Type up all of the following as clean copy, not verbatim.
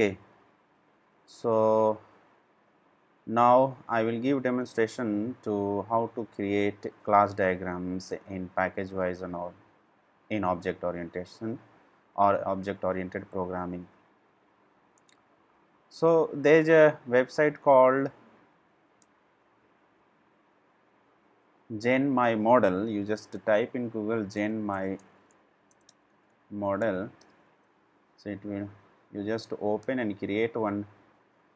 Okay, so now I will give demonstration to how to create class diagrams in package wise and all in object orientation or object oriented programming. So there is a website called genmymodel. You just type in Google genmymodel. So it will, you just open and create one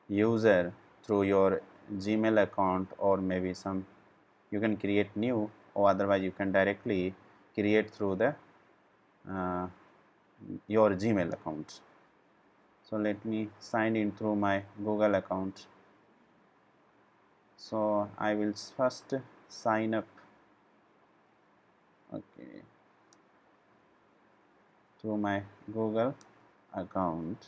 user through your Gmail account, or maybe some you can create new, or otherwise you can directly create through the uh, your Gmail account. So let me sign in through my Google account. So I will first sign up, okay, through my Google account.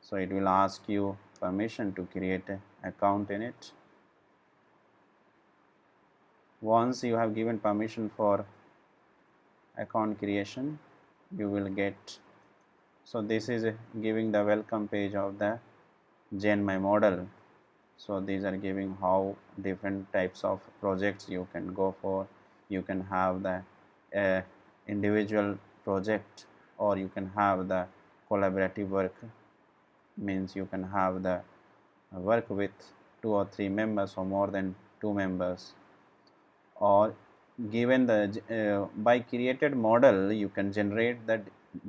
So it will ask you permission to create an account in it. Once you have given permission for account creation, you will get, so this is giving the welcome page of the genmymodel. So these are giving how different types of projects you can go for. You can have the individual project, or you can have the collaborative work, means you can have the work with 2 or 3 members or more than 2 members, or given the by created model you can generate the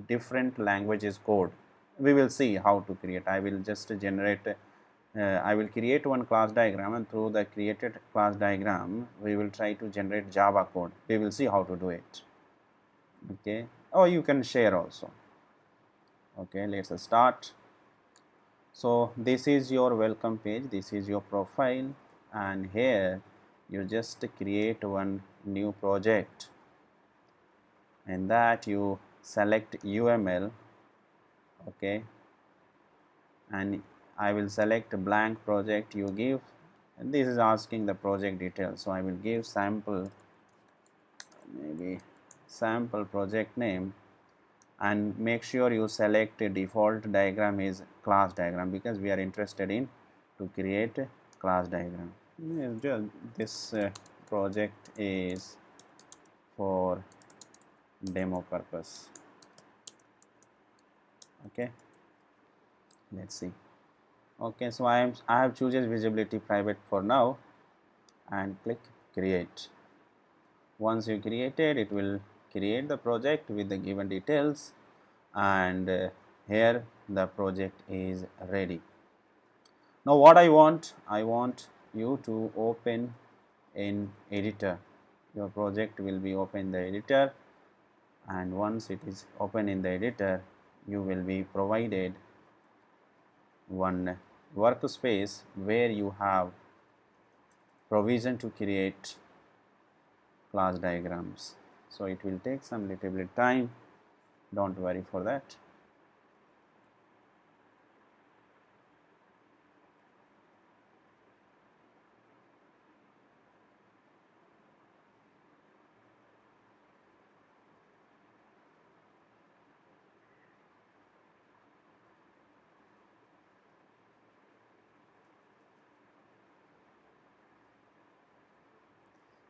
different languages code. We will see how to create. I will just generate I will create one class diagram, and through the created class diagram we will try to generate Java code. We will see how to do it. Okay, or you can share also. Okay, let's start. So this is your welcome page, this is your profile, and here you just create one new project, and that you select UML. Okay, and I will select blank project. You give, and this is asking the project details, so I will give sample, maybe sample project name, and make sure you select a default diagram is class diagram, because we are interested in to create a class diagram. This project is for demo purpose. Okay, let's see. Okay, so I have chooses visibility private for now, and click create. Once you created, it will create the project with the given details, and here the project is ready. Now what I want you to open in editor. Your project will be open in the editor, and once it is open in the editor, you will be provided one workspace where you have provision to create class diagrams. So it will take some little bit time, don't worry for that.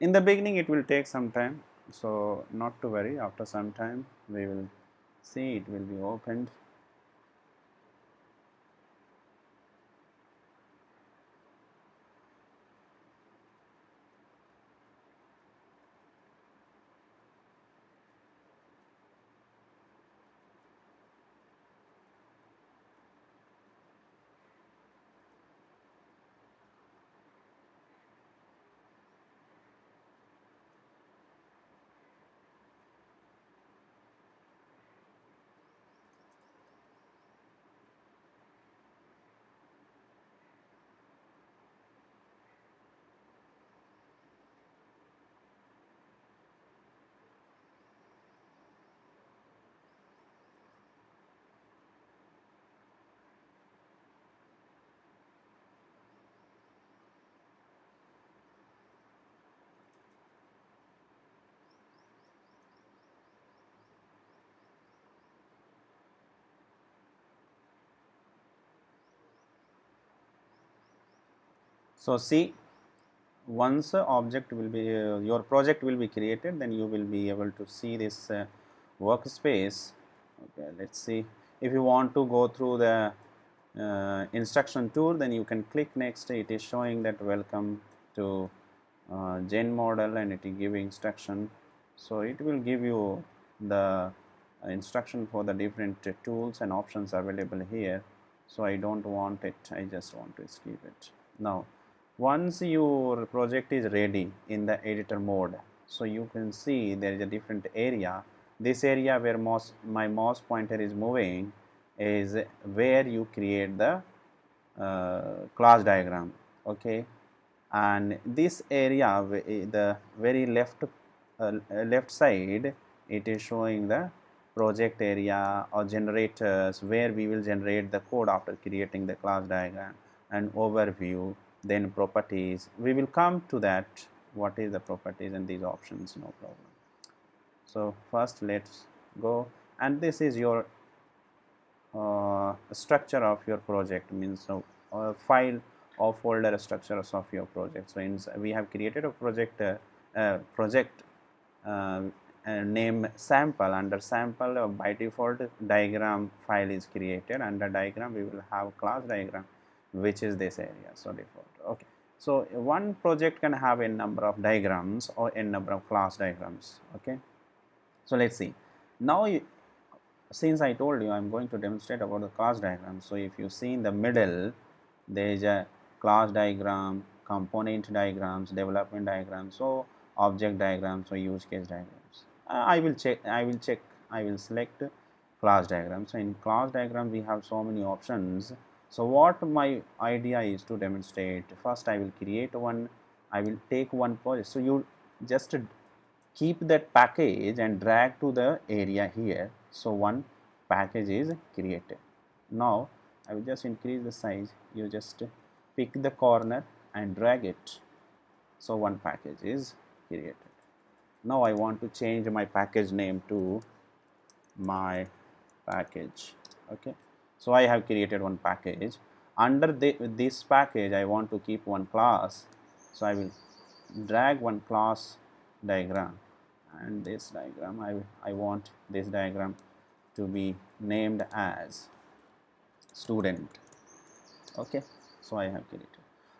In the beginning it will take some time, so not to worry, after some time we will see it will be opened. So see, once a object will be your project will be created, then you will be able to see this workspace. Okay, let's see. If you want to go through the instruction tool, then you can click next. It is showing that welcome to genmodel, and it is giving instruction. So it will give you the instruction for the different tools and options available here. So I don't want it, I just want to skip it. Now once your project is ready in the editor mode, so you can see there is a different area. This area where my mouse pointer is moving is where you create the class diagram. Okay, and this area, the very left side, it is showing the project area or generators, where we will generate the code after creating the class diagram, and overview, then properties. We will come to that, what is the properties and these options, no problem. So first let's go, and this is your structure of your project, means so file or folder structures of your project. So we have created a project uh, name sample. Under sample, by default diagram file is created. Under diagram we will have class diagram, which is this area. So default. Okay, so one project can have a number of diagrams or a number of class diagrams. Okay, so let's see. Now since I told you I am going to demonstrate about the class diagram, so if you see in the middle, there is a class diagram, component diagrams, development diagrams, so object diagrams, so use case diagrams. I will select class diagram. So in class diagram we have so many options. So what my idea is to demonstrate, first I will create one, I will take one project. So you just keep that package and drag to the area here. So one package is created. Now I will just increase the size. You just pick the corner and drag it. So one package is created. Now I want to change my package name to my package. Okay, so I have created one package. Under this package I want to keep one class. So I will drag one class diagram, and this diagram I want this diagram to be named as student. Okay, so I have created,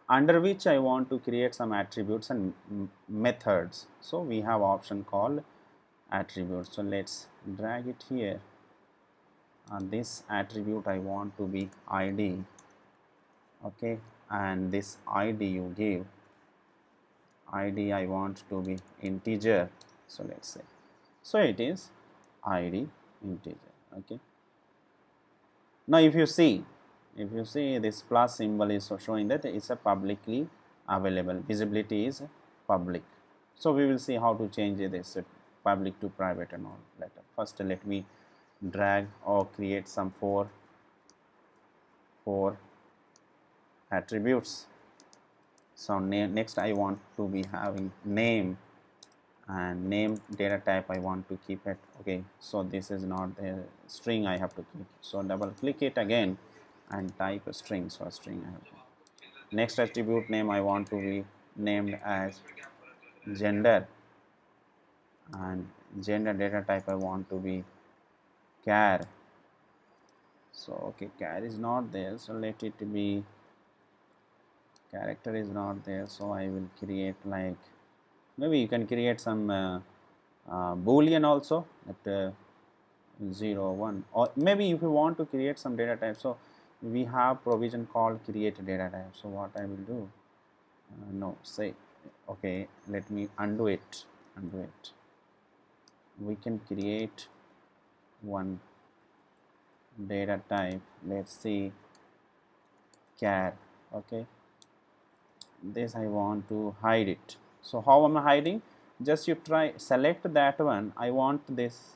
under which I want to create some attributes and methods. So we have option called attributes. So let's drag it here, and this attribute I want to be ID. Okay, and this ID you give, ID I want to be integer. So let's say, so it is ID integer. Okay, now if you see this plus symbol is showing that it's a publicly available, visibility is public. So we will see how to change this public to private and all later. First let me drag or create some four attributes. So next I want to be having name, and name data type I want to keep it. Okay, so this is not the string I have to keep. So double click it again and type a string. So a string I have to. Next attribute name I want to be named as gender, and gender data type I want to be char. So okay, char is not there, so let it be, character is not there, so I will create like, maybe you can create some boolean also at 0 1, or maybe if you want to create some data type. So we have provision called create data type. So what I will do, no, say, okay, let me undo it. We can create one data type, let's see, char. Okay, this I want to hide it. So how am I hiding? Just you try select that one. I want this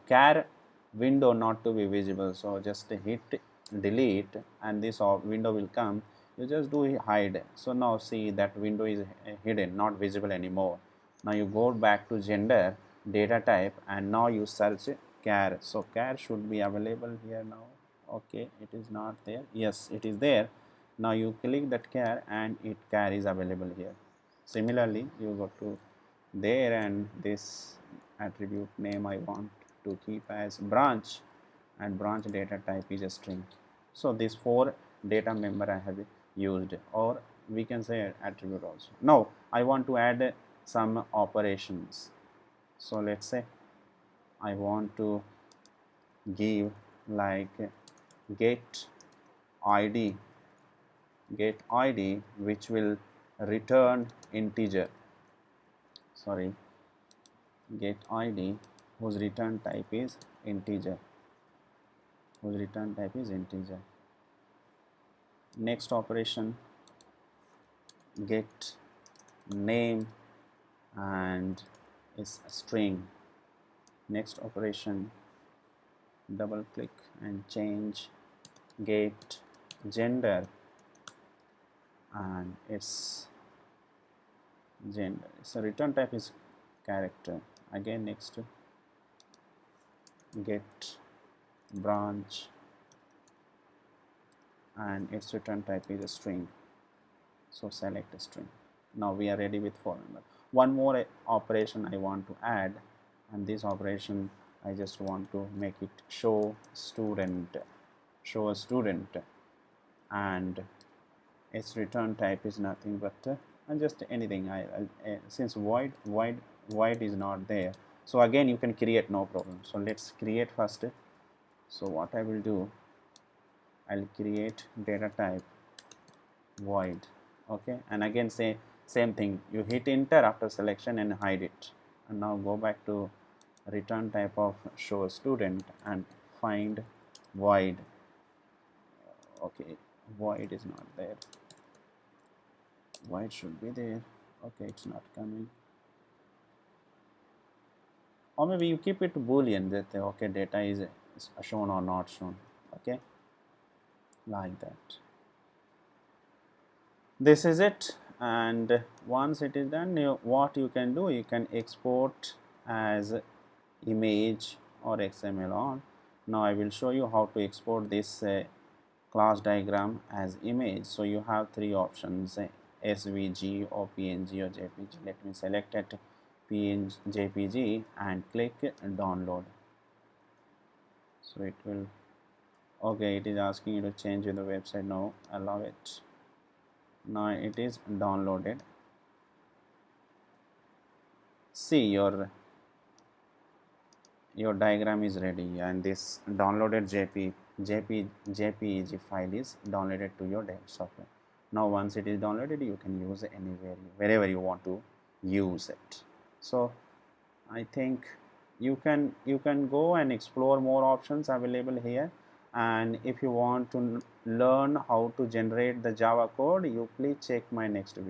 char window not to be visible. So just hit delete, and this window will come. You just do hide. So now see that window is hidden, not visible anymore. Now you go back to gender data type, and now you search char. So char should be available here now. Okay, it is not there. Yes, it is there. Now you click that char and it char is available here. Similarly, you go to there and this attribute name I want to keep as branch, and branch data type is a string. So these 4 data member I have used, or we can say attribute also. Now I want to add some operations. So let's say I want to give like get id which will return integer, sorry, get id whose return type is integer, next operation get name and is a string, next operation double click and change get gender and its gender, so return type is character. Again next get branch and its return type is a string, so select a string. Now we are ready with for member. One more operation I want to add, and this operation I just want to make it show a student, and its return type is nothing but just anything. Since void is not there, so again you can create, no problem. So let's create first. So what I will do, I'll create data type void, okay, and again say same thing, you hit enter after selection and hide it, and now go back to return type of show student and find void. Okay, void is not there, void should be there. Okay, it's not coming, or maybe you keep it boolean that okay data is shown or not shown, okay, like that. This is it, and once it is done, what you can do, you can export as image or XML on. Now I will show you how to export this class diagram as image. So you have 3 options, SVG or PNG or JPG. Let me select it PNG JPG and click download. So it will, okay, it is asking you to change the website. Now allow it. Now it is downloaded. See, your diagram is ready, and this downloaded JPEG file is downloaded to your desktop. Now once it is downloaded, you can use it anywhere, wherever you want to use it. So I think you can go and explore more options available here, and if you want to learn how to generate the Java code, you please check my next video.